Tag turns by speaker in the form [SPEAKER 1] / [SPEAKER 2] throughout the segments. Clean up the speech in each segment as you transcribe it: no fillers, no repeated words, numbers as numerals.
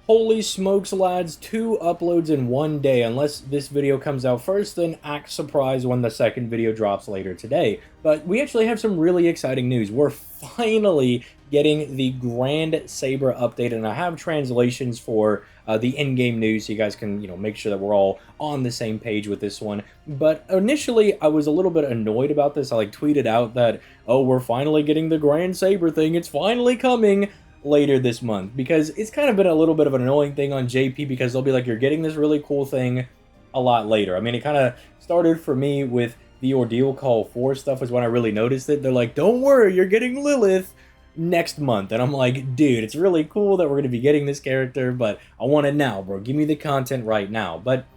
[SPEAKER 1] Holy smokes, lads, 2 uploads in one day. Unless this video comes out first, then act surprised when the second video drops later today. But we actually have some really exciting news. We're finally getting the Grand Saber update, and I have translations for the in-game news so you guys can, make sure that we're all on the same page with this one. But initially, I was a little bit annoyed about this. I tweeted out that, oh, we're finally getting the Grand Saber thing. It's finally coming later this month, because it's kind of been a little bit of an annoying thing on JP, because they'll be like, you're getting this really cool thing a lot later. I mean, it kind of started for me with the Ordeal Call 4 stuff was when I really noticed it. They're like, don't worry, you're getting Lilith next month. And I'm like, dude, it's really cool that we're going to be getting this character, but I want it now, bro. Give me the content right now. But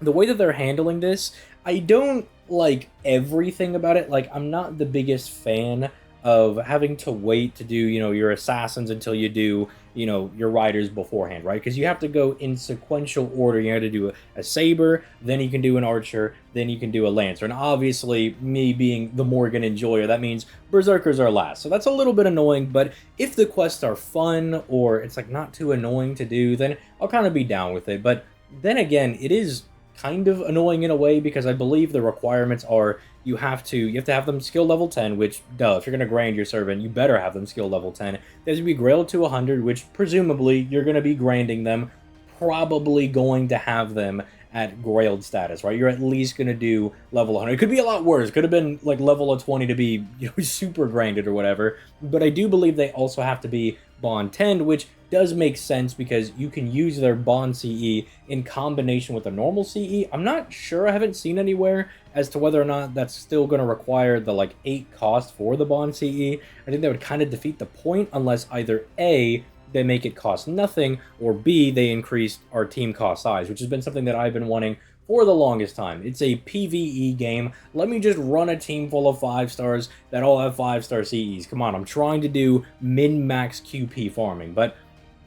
[SPEAKER 1] the way that they're handling this, I don't like everything about it. Like, I'm not the biggest fan of having to wait to do, your assassins until you do, your riders beforehand, right? Because you have to go in sequential order. You have to do a Saber, then you can do an Archer, then you can do a Lancer. And obviously, me being the Morgan enjoyer, that means Berserkers are last. So that's a little bit annoying, but if the quests are fun, or it's like not too annoying to do, then I'll kind of be down with it. But then again, it is kind of annoying in a way, because I believe the requirements are you have to have them skill level 10, which, duh, if you're going to grind your servant, you better have them skill level 10. They have to be grailed to 100, which presumably you're going to be grinding them, probably going to have them at grailed status, right? You're at least going to do level 100. It could be a lot worse. It could have been like level of 20 to be, super grinded or whatever. But I do believe they also have to be Bond 10, which does make sense because you can use their Bond CE in combination with a normal CE. I'm not sure, I haven't seen anywhere as to whether or not that's still going to require the 8 cost for the Bond CE. I think that would kind of defeat the point unless either A, they make it cost nothing, or B, they increase our team cost size, which has been something that I've been wanting for the longest time. It's a PvE game. Let me just run a team full of 5 stars that all have 5-star CEs. Come on, I'm trying to do min-max QP farming, but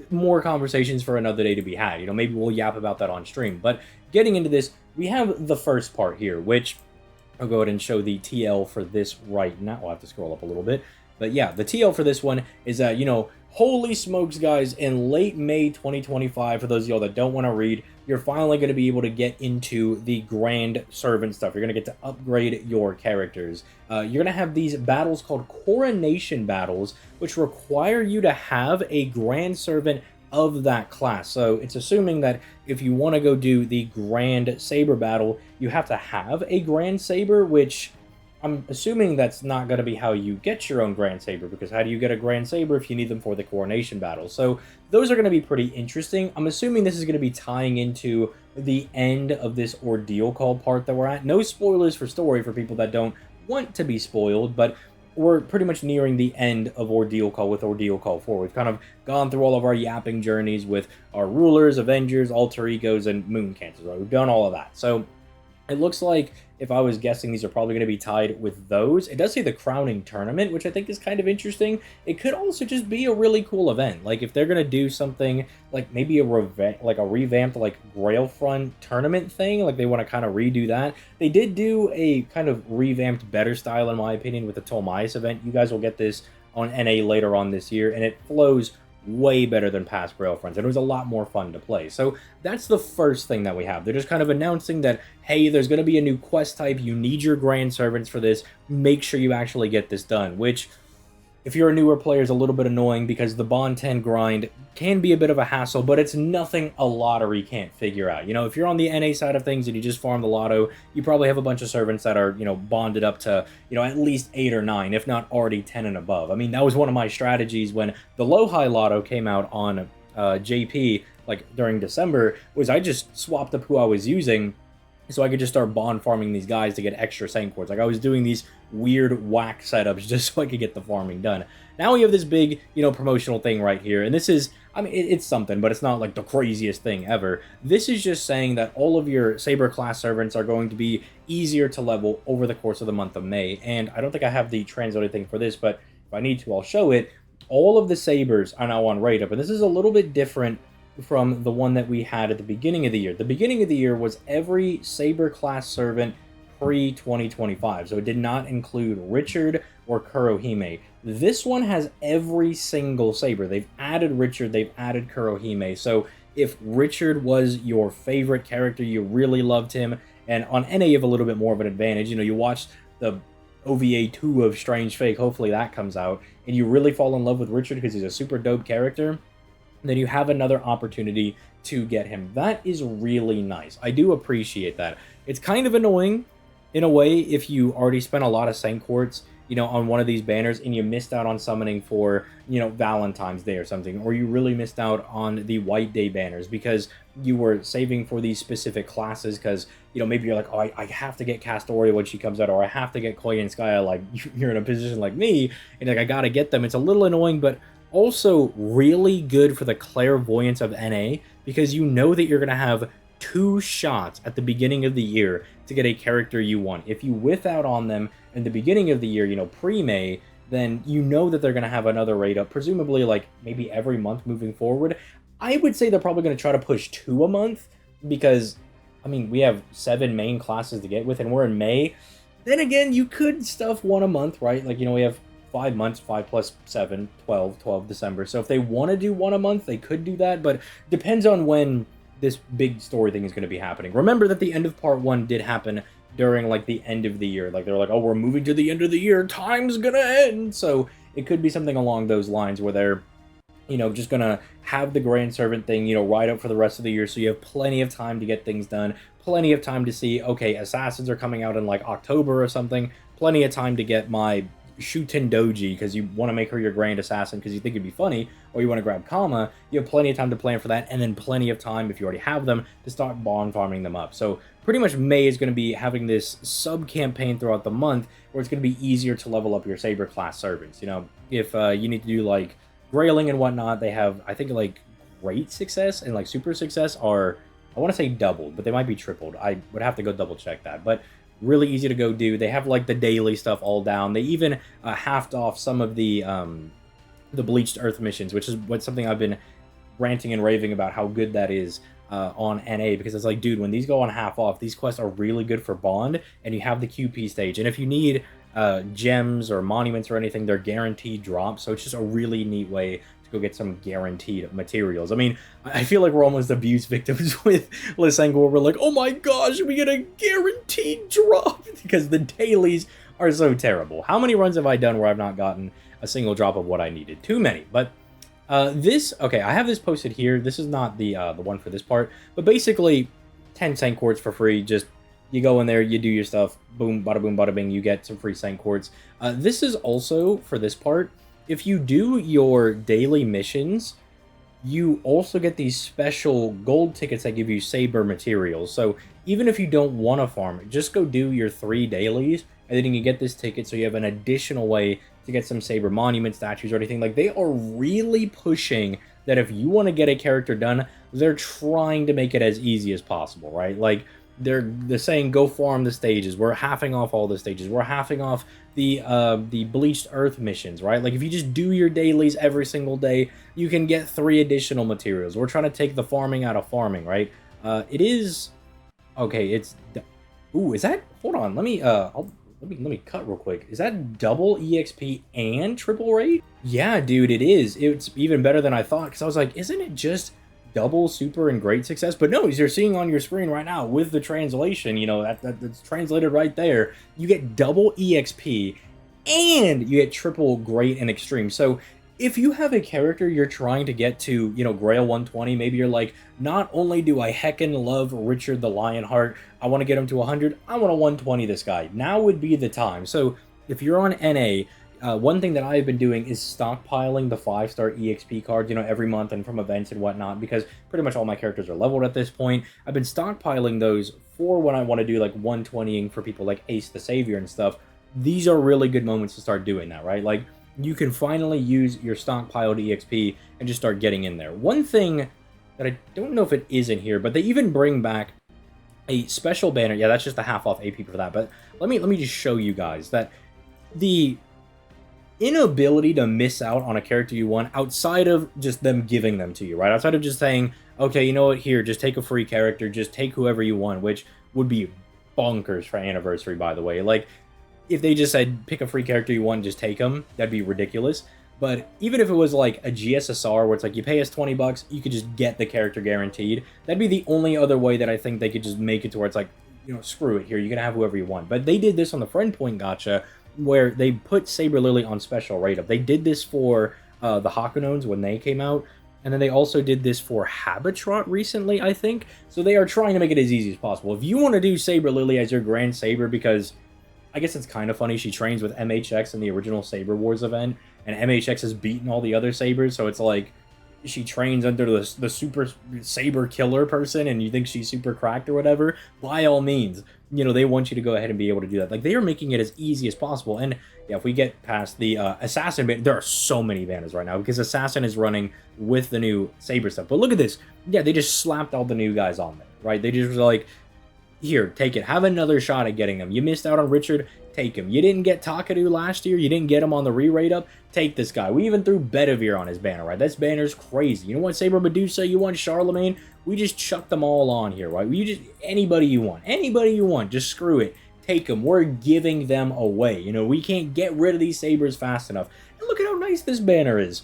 [SPEAKER 1] more conversations for another day to be had. Maybe we'll yap about that on stream. But getting into this, we have the first part here, which I'll go ahead and show the TL for this right now. I'll have to scroll up a little bit. But yeah, the TL for this one is that, holy smokes, guys, in late May 2025, for those of y'all that don't want to read, you're finally going to be able to get into the Grand Servant stuff. You're going to get to upgrade your characters. You're going to have these battles called Coronation Battles, which require you to have a Grand Servant of that class. So it's assuming that if you want to go do the Grand Saber battle, you have to have a Grand Saber, which I'm assuming that's not going to be how you get your own Grand Saber, because how do you get a Grand Saber if you need them for the Coronation Battle? So those are going to be pretty interesting. I'm assuming this is going to be tying into the end of this Ordeal Call part that we're at. No spoilers for story for people that don't want to be spoiled, but we're pretty much nearing the end of Ordeal Call with Ordeal Call 4. We've kind of gone through all of our yapping journeys with our rulers, Avengers, alter egos, and moon cancers. Right? We've done all of that. So it looks like, if I was guessing, these are probably going to be tied with those. It does say the Crowning Tournament, which I think is kind of interesting. It could also just be a really cool event. Like, if they're going to do something like maybe a revamped Grailfront tournament thing, like they want to kind of redo that. They did do a kind of revamped, better style, in my opinion, with the Tolmais event. You guys will get this on NA later on this year, and it flows way better than past Grailfronts, and it was a lot more fun to play. So that's the first thing that we have. They're just kind of announcing that, hey, there's going to be a new quest type. You need your Grand Servants for this. Make sure you actually get this done, which, if you're a newer player, is a little bit annoying, because the Bond 10 grind can be a bit of a hassle, but it's nothing a lottery can't figure out. If you're on the NA side of things and you just farm the lotto, you probably have a bunch of servants that are, bonded up to, at least 8 or 9, if not already 10 and above. I mean, that was one of my strategies when the low-high lotto came out on JP, during December, was I just swapped up who I was using so I could just start bond farming these guys to get extra Saint Quartz. I was doing these weird whack setups just so I could get the farming done. Now we have this big, promotional thing right here, and this is, I mean, it's something, but it's not like the craziest thing ever. This is just saying that all of your Saber class servants are going to be easier to level over the course of the month of May, and I don't think I have the translated thing for this, but if I need to, I'll show it. All of the Sabers are now on rate up, and this is a little bit different from the one that we had at the beginning of the year. The beginning of the year was every Saber class servant pre-2025, so it did not include Richard or Kurohime. This one has every single Saber. They've added Richard, they've added Kurohime, so if Richard was your favorite character, you really loved him, and on NA you have a little bit more of an advantage. You know, you watch the OVA 2 of Strange Fake, hopefully that comes out, and you really fall in love with Richard because he's a super dope character, then you have another opportunity to get him. That is really nice. I do appreciate that. It's kind of annoying, in a way, if you already spent a lot of Saint Quartz, you know, on one of these banners and you missed out on summoning for, you know, Valentine's Day or something, or you really missed out on the White Day banners because you were saving for these specific classes because, you know, maybe you're like, oh, I have to get Castoria when she comes out, or I have to get Koi and Skya, like, you're in a position like me, and like, I gotta get them. It's a little annoying, but also really good for the clairvoyance of NA, because you know that you're going to have 2 shots at the beginning of the year to get a character you want. If you whiff out on them in the beginning of the year, you know, pre-May, then you know that they're going to have another raid up, presumably like maybe every month moving forward. I would say they're probably going to try to push 2 a month, because, I mean, we have 7 main classes to get with, and we're in May. Then again, you could stuff 1 a month, right? Like, you know, we have 5 months, 5 plus 7, 12 December. So if they want to do 1 a month, they could do that, but depends on when this big story thing is going to be happening. Remember that the end of part 1 did happen during, like, the end of the year. Like, they're like, oh, we're moving to the end of the year, time's gonna end! So it could be something along those lines where they're, you know, just gonna have the Grand Servant thing, you know, ride up for the rest of the year, so you have plenty of time to get things done, plenty of time to see, okay, Assassins are coming out in, like, October or something, plenty of time to get my Shuten Doji, because you want to make her your Grand Assassin because you think it'd be funny, or you want to grab Kama. You have plenty of time to plan for that, and then plenty of time, if you already have them, to start bond farming them up. So pretty much May is going to be having this sub-campaign throughout the month where it's going to be easier to level up your Saber class servants. You know, if you need to do, like, Grayling and whatnot, they have, I think, like, Great Success and, like, Super Success are, I want to say doubled, but they might be tripled. I would have to go double check that, but really easy to go do. They have, like, the daily stuff all down. They even halved off some of the Bleached Earth missions, which is something I've been ranting and raving about how good that is on NA, because it's like, dude, when these go on half off, these quests are really good for Bond, and you have the QP stage. And if you need gems or monuments or anything, they're guaranteed drops, so it's just a really neat way go get some guaranteed materials. I mean, I feel like we're almost abuse victims with Lysenko, where we're like, oh my gosh, we get a guaranteed drop, because the dailies are so terrible. How many runs have I done where I've not gotten a single drop of what I needed? Too many. But okay, I have this posted here. This is not the one for this part, but basically 10 Saint Quartz for free. Just, you go in there, you do your stuff, boom, bada bing, you get some free Saint Quartz. This is also, for this part, if you do your daily missions, you also get these special gold tickets that give you Saber materials. So even if you don't want to farm, just go do your 3 dailies, and then you can get this ticket, so you have an additional way to get some Saber monument statues or anything. Like, they are really pushing that if you want to get a character done, they're trying to make it as easy as possible, right? Like, they're saying, go farm the stages. We're halving off all the stages. We're halving off the Bleached Earth missions, right? Like, if you just do your dailies every single day, you can get 3 additional materials. We're trying to take the farming out of farming, right? It is, okay, it's, ooh, is that, hold on, let me let me cut real quick. Is that double EXP and triple rate? Yeah, dude, it is. It's even better than I thought, because I was like, isn't it just double, super, and great success? But no, as you're seeing on your screen right now with the translation, you know, that's translated right there. You get double EXP and you get triple great and extreme. So if you have a character you're trying to get to, you know, Grail 120, maybe you're like, not only do I heckin' love Richard the Lionheart, I want to get him to 100, I want to 120 this guy. Now would be the time. So if you're on NA, one thing that I've been doing is stockpiling the 5-star EXP cards, you know, every month and from events and whatnot, because pretty much all my characters are leveled at this point. I've been stockpiling those for when I want to do, like, 120ing for people like Ace the Savior and stuff. These are really good moments to start doing that, right? Like, you can finally use your stockpiled EXP and just start getting in there. One thing that I don't know if it is in here, but they even bring back a special banner. Yeah, that's just a half off AP for that. But let me just show you guys that the inability to miss out on a character you want outside of just them giving them to you, right? Outside of just saying, okay, you know what, here, just take a free character, just take whoever you want, which would be bonkers for Anniversary, by the way. Like, if they just said, pick a free character you want, just take them, that'd be ridiculous. But even if it was like a GSSR where it's like you pay us 20 bucks, you could just get the character guaranteed. That'd be the only other way that I think they could just make it to where it's like, you know, screw it here, you can have whoever you want. But they did this on the Friend Point gacha where they put Saber Lily on special rate up. They did this for the Hakunones when they came out, and then they also did this for Habitrot recently, I think. So they are trying to make it as easy as possible. If you want to do Saber Lily as your Grand Saber, because I guess it's kind of funny, she trains with MHX in the original Saber Wars event, and MHX has beaten all the other Sabers, so it's like she trains under the super Saber killer person, and you think she's super cracked or whatever, by all means, you know, they want you to go ahead and be able to do that. Like, they are making it as easy as possible. And yeah, if we get past the Assassin ban, there are so many banners right now, because Assassin is running with the new Saber stuff. But look at this. Yeah, they just slapped all the new guys on there, right? They just was like, here, take it. Have another shot at getting him. You missed out on Richard, take him. You didn't get Takadu last year, you didn't get him on the re-rate up, take this guy. We even threw Bedivere on his banner, right? This banner's crazy. You know what, Saber Medusa, you want Charlemagne? We just chucked them all on here, right? You just, anybody you want, just screw it. Take them. We're giving them away. You know, we can't get rid of these Sabers fast enough. And look at how nice this banner is.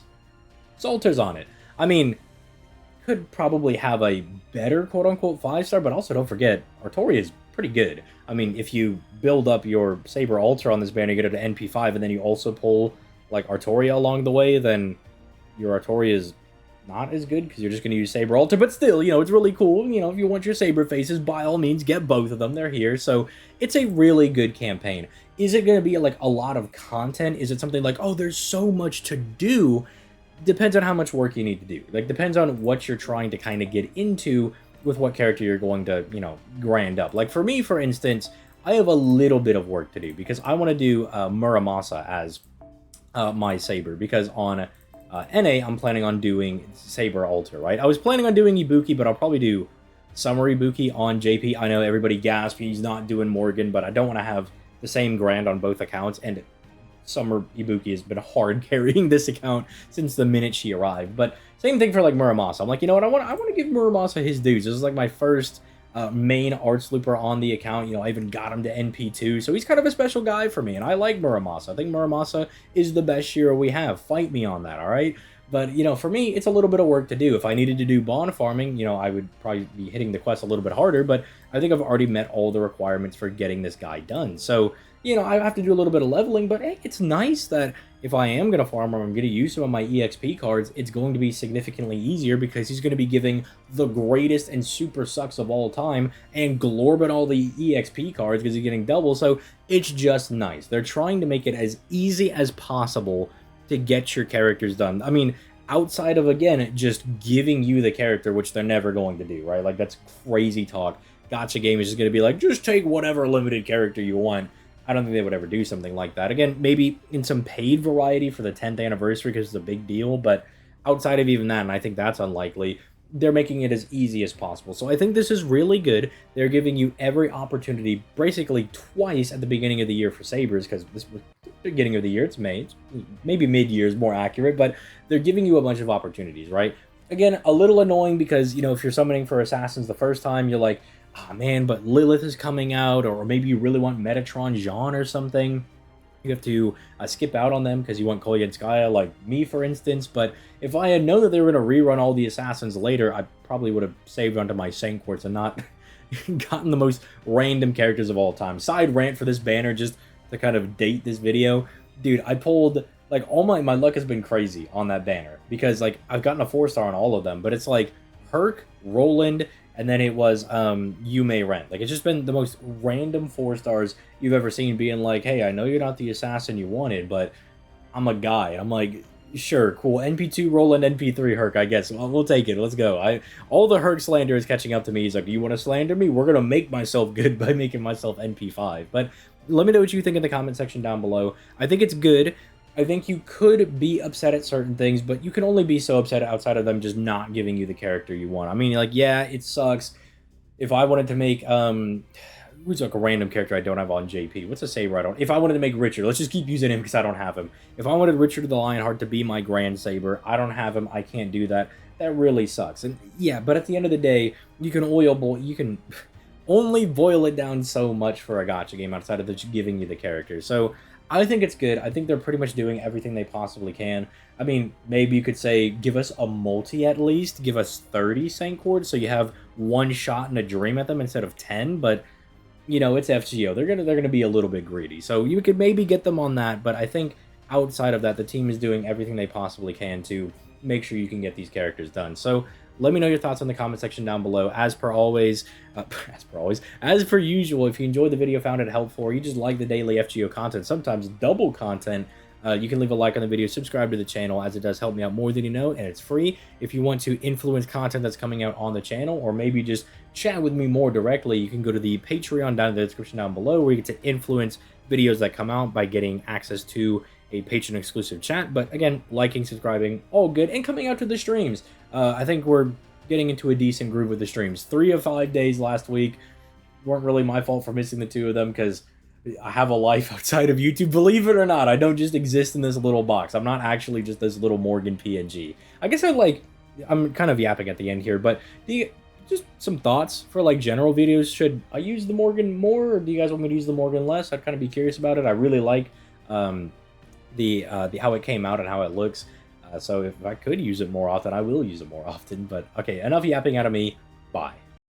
[SPEAKER 1] Salter's on it. I mean, could probably have a better quote-unquote 5-star, but also don't forget, Artoria is pretty good. I mean, if you build up your Saber Altar on this banner, you get it to NP5, and then you also pull, like, Artoria along the way, then your Artoria is not as good, because you're just going to use Saber Altar, but still, you know, it's really cool. You know, if you want your Saber faces, by all means, get both of them. They're here, so it's a really good campaign. Is it going to be, like, a lot of content? Is it something like, oh, there's so much to do? Depends on how much work you need to do. Like, depends on what you're trying to kind of get into with what character you're going to, you know, grind up. Like, for me, for instance, I have a little bit of work to do, because I want to do Muramasa as my Saber, because on NA, I'm planning on doing Saber Altar, right? I was planning on doing Ibuki, but I'll probably do Summer Ibuki on JP. I know everybody gasped, he's not doing Morgan, but I don't want to have the same grand on both accounts, and Summer Ibuki has been hard carrying this account since the minute she arrived. But same thing for, like, Muramasa. I'm like, you know what, I want to give Muramasa his dues. This is, like, my first main Arts Looper on the account. You know, I even got him to NP2, so he's kind of a special guy for me, and I like Muramasa. I think Muramasa is the best Shiro we have. Fight me on that, alright? But, you know, for me, it's a little bit of work to do. If I needed to do bond farming, you know, I would probably be hitting the quest a little bit harder, but I think I've already met all the requirements for getting this guy done. So, you know, I have to do a little bit of leveling, but hey, it's nice that if I am going to farm or I'm going to use some of my EXP cards, it's going to be significantly easier, because he's going to be giving the greatest and super sucks of all time and glorbing all the EXP cards because he's getting double, so it's just nice. They're trying to make it as easy as possible to get your characters done. I mean, outside of, again, just giving you the character, which they're never going to do, right? Like, that's crazy talk. Gacha game is just going to be like, just take whatever limited character you want. I don't think they would ever do something like that. Again, maybe in some paid variety for the 10th anniversary, because it's a big deal, but outside of even that, and I think that's unlikely, they're making it as easy as possible. So I think this is really good. They're giving you every opportunity, basically twice at the beginning of the year for Sabers, because this was the beginning of the year, it's May, it's maybe mid-year is more accurate, but they're giving you a bunch of opportunities, right? Again, a little annoying, because, you know, if you're summoning for Assassins the first time, you're like, ah, man, but Lilith is coming out, or maybe you really want Metatron Jean or something. You have to skip out on them because you want Koyenskaya, like me, for instance. But if I had known that they were going to rerun all the Assassins later, I probably would have saved onto my Saint Quartz and not gotten the most random characters of all time. Side rant for this banner, just to kind of date this video. Dude, I pulled, like, all my luck has been crazy on that banner, because, like, I've gotten a 4-star on all of them, but it's like Herc, Roland, and then it was Yume Rent. Like, it's just been the most random 4-stars you've ever seen, being like, hey, I know you're not the assassin you wanted, but I'm a guy. I'm like, sure, cool. NP2 Roland, NP3 Herc, I guess. Well, we'll take it. Let's go. All the Herc slander is catching up to me. He's like, do you want to slander me? We're going to make myself good by making myself NP5. But let me know what you think in the comment section down below. I think it's good. I think you could be upset at certain things, but you can only be so upset outside of them just not giving you the character you want. I mean, like, yeah, it sucks. If I wanted to make, who's like a random character I don't have on JP? What's a Saber I don't? If I wanted to make Richard, let's just keep using him because I don't have him. If I wanted Richard the Lionheart to be my Grand Saber, I don't have him. I can't do that. That really sucks. And yeah, but at the end of the day, you can only boil it down so much for a gacha game outside of just giving you the character. So I think it's good. I think they're pretty much doing everything they possibly can. I mean, maybe you could say give us a multi at least, give us 30 Saint Chords so you have one shot and a dream at them instead of 10, but you know, it's FGO. They're gonna be a little bit greedy. So you could maybe get them on that, but I think outside of that, the team is doing everything they possibly can to make sure you can get these characters done. So let me know your thoughts in the comment section down below. As per always, as per usual, if you enjoyed the video, found it helpful, or you just like the daily FGO content, sometimes double content, you can leave a like on the video, subscribe to the channel, as it does help me out more than you know, and it's free. If you want to influence content that's coming out on the channel, or maybe just chat with me more directly, you can go to the Patreon down in the description down below, where you get to influence videos that come out by getting access to a patron exclusive chat. But again, liking, subscribing, all good, and coming out to the streams. I think we're getting into a decent groove with the streams. 3 of 5 days last week weren't really my fault for missing the 2 of them, because I have a life outside of YouTube. Believe it or not, I don't just exist in this little box. I'm not actually just this little Morgan PNG. I guess I'm kind of yapping at the end here, but just some thoughts for like general videos. Should I use the Morgan more, or do you guys want me to use the Morgan less? I'd kind of be curious about it. I really like the how it came out and how it looks. So if I could use it more often, I will use it more often. But okay, enough yapping out of me. Bye.